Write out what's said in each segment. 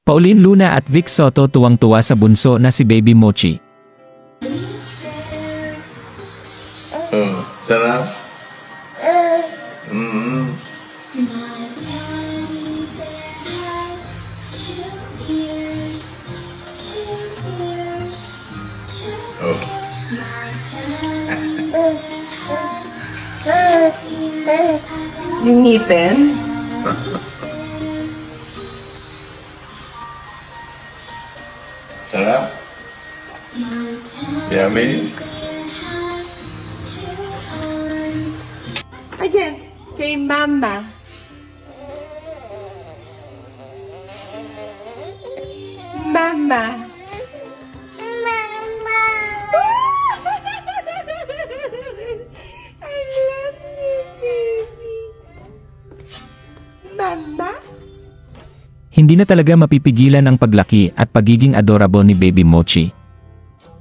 Pauline Luna at Vic Soto tuwang-tuwa sa bunso na si Baby Mochi. Oh, sarap. Oh. Yung ngipin? Sarap. Yummy. Again, say mama. Mama. I love you, baby. Mama? Hindi na talaga mapipigilan ang paglaki at pagiging adorable ni Baby Mochi.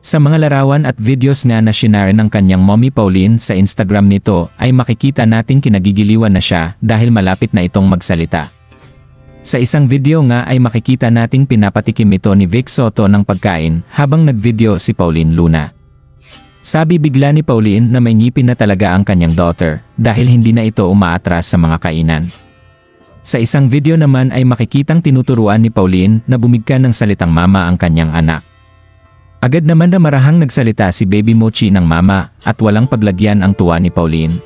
Sa mga larawan at videos nga na shinare ng kanyang mommy Pauline sa Instagram nito ay makikita nating kinagigiliwan na siya dahil malapit na itong magsalita. Sa isang video nga ay makikita nating pinapatikim ito ni Vic Soto ng pagkain habang nagvideo si Pauline Luna. Sabi bigla ni Pauline na may ngipin na talaga ang kanyang daughter dahil hindi na ito umaatras sa mga kainan. Sa isang video naman ay makikitang tinuturuan ni Pauline na bumigka ng salitang mama ang kanyang anak. Agad naman na marahang nagsalita si Baby Mochi ng mama at walang paglagyan ang tuwa ni Pauline.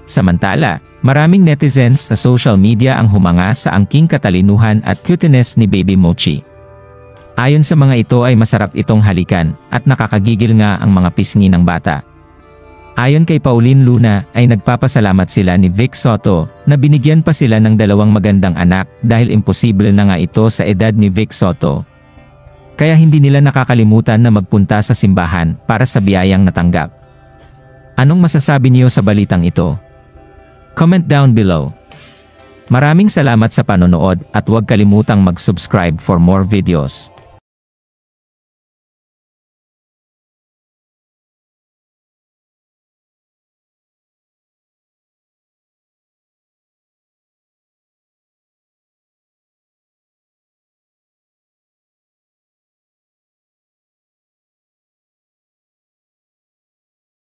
Samantala, maraming netizens sa social media ang humanga sa angking katalinuhan at cuteness ni Baby Mochi. Ayon sa mga ito ay masarap itong halikan at nakakagigil nga ang mga pisngi ng bata. Ayon kay Pauline Luna ay nagpapasalamat sila ni Vic Soto na binigyan pa sila ng dalawang magandang anak dahil imposible na nga ito sa edad ni Vic Soto. Kaya hindi nila nakakalimutan na magpunta sa simbahan para sa biyayang natanggap. Anong masasabi niyo sa balitang ito? Comment down below. Maraming salamat sa panonood at huwag kalimutang mag-subscribe for more videos.